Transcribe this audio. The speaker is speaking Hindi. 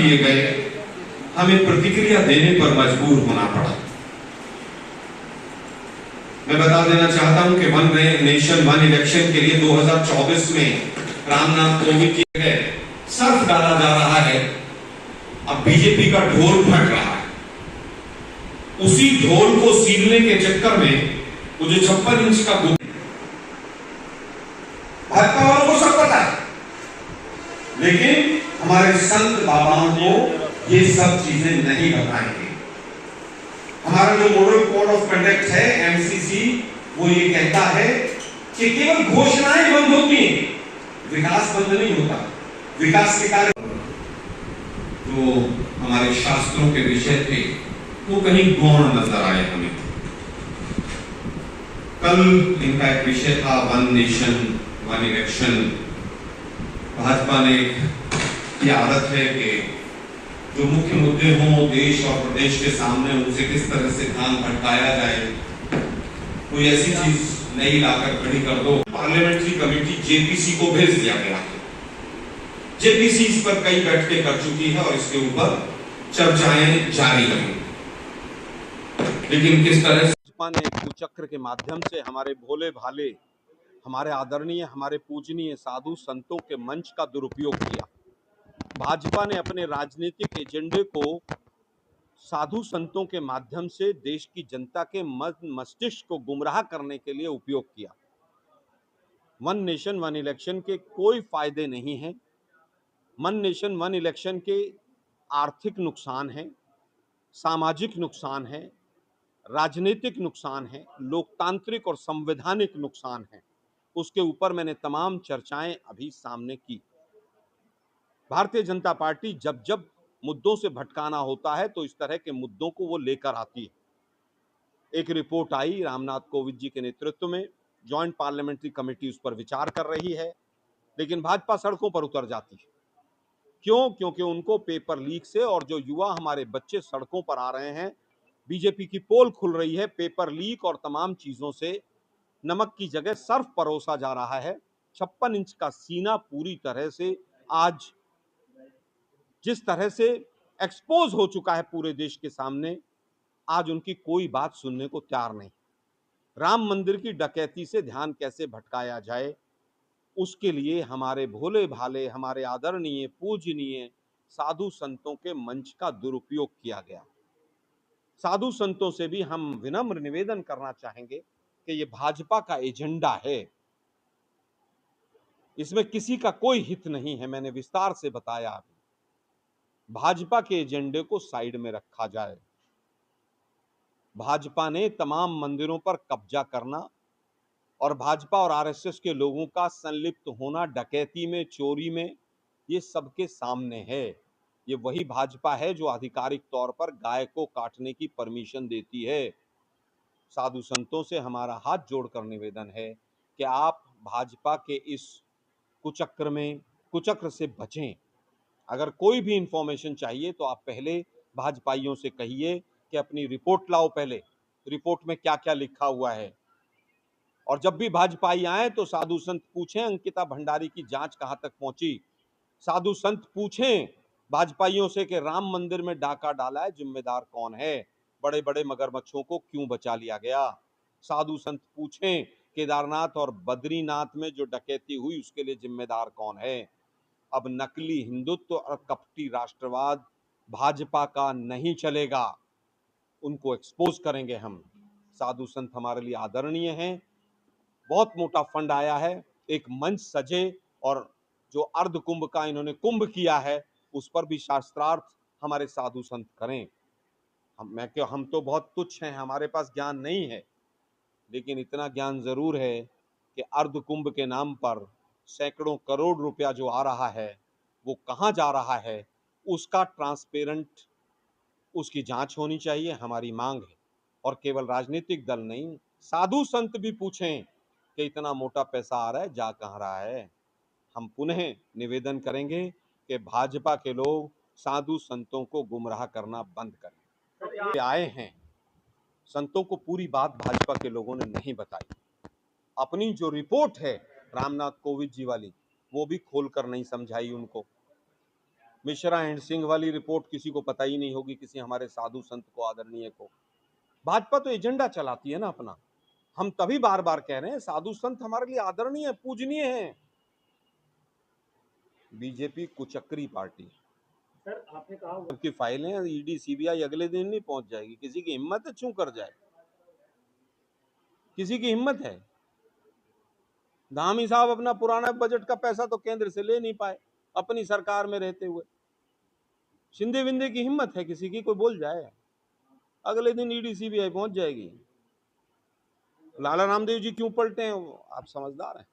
किए गए, हमें प्रतिक्रिया देने पर मजबूर होना पड़ा। मैं बता देना चाहता हूं कि वन नेशन वन इलेक्शन के लिए 2024 में रामनाथ कोविंद की जगह सर्फ डाला जा रहा है। अब बीजेपी का ढोल फट रहा है। उसी ढोल को सीलने के चक्कर में वो जो 56 इंच का भाजपा वालों को सब पता है, लेकिन हमारे संत बाबाओं को ये सब चीजें नहीं बताएंगे। हमारा जो मॉडल कोड ऑफ कंडक्ट है एमसीसी, वो ये कहता है कि केवल घोषणाएं बंद होती हैं, विकास बंद नहीं होता। विकास के कार्य जो हमारे शास्त्रों के विषय थे वो कहीं गौण नजर आए हमें। कल इनका एक विषय था one nation one election. Bhajpa ने की आदत है कि जो मुख्य मुद्दे हों देश और प्रदेश के सामने, उनसे किस तरह से ध्यान भटकाया जाए, कोई ऐसी चीज नई लाकर खड़ी कर दो। पार्लियामेंट्री कमेटी जेपीसी को भेज दिया गया है। जेपीसी इस पर कई बैठकें कर चुकी है और इसके ऊपर चर्चाएं जारी रहेंगी। लेकिन किस तरह से भाजपा ने कुचक्र के माध्यम से हमारे भोले भाले, हमारे आदरणीय, हमारे पूजनीय साधु संतों के मंच का दुरुपयोग किया। भाजपा ने अपने राजनीतिक एजेंडे को साधु संतों के माध्यम से देश की जनता के मस्तिष्क को गुमराह करने के लिए उपयोग किया। वन नेशन वन इलेक्शन के कोई फायदे नहीं हैं। वन नेशन वन इलेक्शन के आर्थिक नुकसान हैं, सामाजिक नुकसान है, राजनीतिक नुकसान है, लोकतांत्रिक और संवैधानिक नुकसान है। उसके ऊपर मैंने तमाम चर्चाएं अभी सामने की। भारतीय जनता पार्टी जब जब मुद्दों से भटकाना होता है तो इस तरह के मुद्दों को वो लेकर आती है। एक रिपोर्ट आई रामनाथ कोविंद जी के नेतृत्व में, जॉइंट पार्लियामेंट्री कमेटी उस पर विचार कर रही है, लेकिन भाजपा सड़कों पर उतर जाती है। क्यों? क्योंकि उनको पेपर लीक से, और जो युवा हमारे बच्चे सड़कों पर आ रहे हैं, बीजेपी की पोल खुल रही है, पेपर लीक और तमाम चीजों से नमक की जगह सर्फ परोसा जा रहा है। 56 इंच का सीना पूरी तरह से आज जिस तरह से एक्सपोज हो चुका है पूरे देश के सामने, आज उनकी कोई बात सुनने को तैयार नहीं। राम मंदिर की डकैती से ध्यान कैसे भटकाया जाए, उसके लिए हमारे भोले भाले, हमारे आदरणीय पूजनीय साधु संतों के मंच का दुरुपयोग किया गया। साधु संतों से भी हम विनम्र निवेदन करना चाहेंगे कि ये भाजपा का एजेंडा है, इसमें किसी का कोई हित नहीं है। मैंने विस्तार से बताया अभी। भाजपा के एजेंडे को साइड में रखा जाए। भाजपा ने तमाम मंदिरों पर कब्जा करना और भाजपा और आरएसएस के लोगों का संलिप्त होना डकैती में, चोरी में, ये सबके सामने है। ये वही भाजपा है जो आधिकारिक तौर पर गाय को काटने की परमिशन देती है। साधु संतों से हमारा हाथ जोड़कर निवेदन है कि आप भाजपा के इस कुचक्र से बचें। अगर कोई भी इंफॉर्मेशन चाहिए तो आप पहले भाजपाइयों से कहिए कि अपनी रिपोर्ट लाओ, पहले रिपोर्ट में क्या क्या लिखा हुआ है। और जब भी भाजपाई आए तो साधु संत पूछें अंकिता भंडारी की जांच कहां तक पहुंची। साधु संत पूछें भाजपाइयों से कि राम मंदिर में डाका डाला है, जिम्मेदार कौन है? बड़े बड़े मगरमच्छों को क्यों बचा लिया गया? साधु संत पूछें केदारनाथ और बद्रीनाथ में जो डकैती हुई उसके लिए जिम्मेदार कौन है? अब नकली हिंदुत्व और कपटी राष्ट्रवाद भाजपा का नहीं चलेगा, उनको एक्सपोज करेंगे हम। साधु संत हमारे लिए आदरणीय हैं। बहुत मोटा फंड आया है, एक मंच सजे और जो अर्ध कुंभ का इन्होंने कुंभ किया है उस पर भी शास्त्रार्थ हमारे साधु संत करें। हम तो बहुत तुच्छ हैं, हमारे पास ज्ञान नहीं है, लेकिन इतना ज्ञान जरूर है कि अर्ध कुंभ के नाम पर सैकड़ों करोड़ रुपया जो आ रहा है वो कहाँ जा रहा है, उसका ट्रांसपेरेंट, उसकी जांच होनी चाहिए, हमारी मांग है। और केवल राजनीतिक दल नहीं, साधु संत भी पूछें कि इतना मोटा पैसा आ रहा है, जा कहाँ रहा है। हम पुनः निवेदन करेंगे कि भाजपा के लोग साधु संतों को गुमराह करना बंद करें। आए हैं, संतों को पूरी बात भाजपा के लोगों ने नहीं बताई। अपनी जो रिपोर्ट है रामनाथ कोविंद जी वाली, वो भी खोलकर नहीं समझाई उनको। मिश्रा एंड सिंह वाली रिपोर्ट किसी को पता ही नहीं होगी, किसी हमारे साधु संत को, आदरणीय को। भाजपा तो एजेंडा चलाती है ना अपना। हम तभी बार बार कह रहे हैं साधु संत हमारे लिए आदरणीय, पूजनीय हैं। BJP कुचक्री party. सर आपने कहा सबकी फाइलें ईडी सीबीआई अगले दिन नहीं पहुंच जाएगी। किसी की हिम्मत है छू कर जाए? किसी की हिम्मत है? धामी साहब अपना पुराना बजट का पैसा तो केंद्र से ले नहीं पाए अपनी सरकार में रहते हुए। शिंदे विंदे की हिम्मत है किसी की? कोई बोल जाए? अगले दिन ईडी सीबीआई पहुंच जाएगी। लाला रामदेव जी क्यों पलटे हैं? आप समझदार हैं।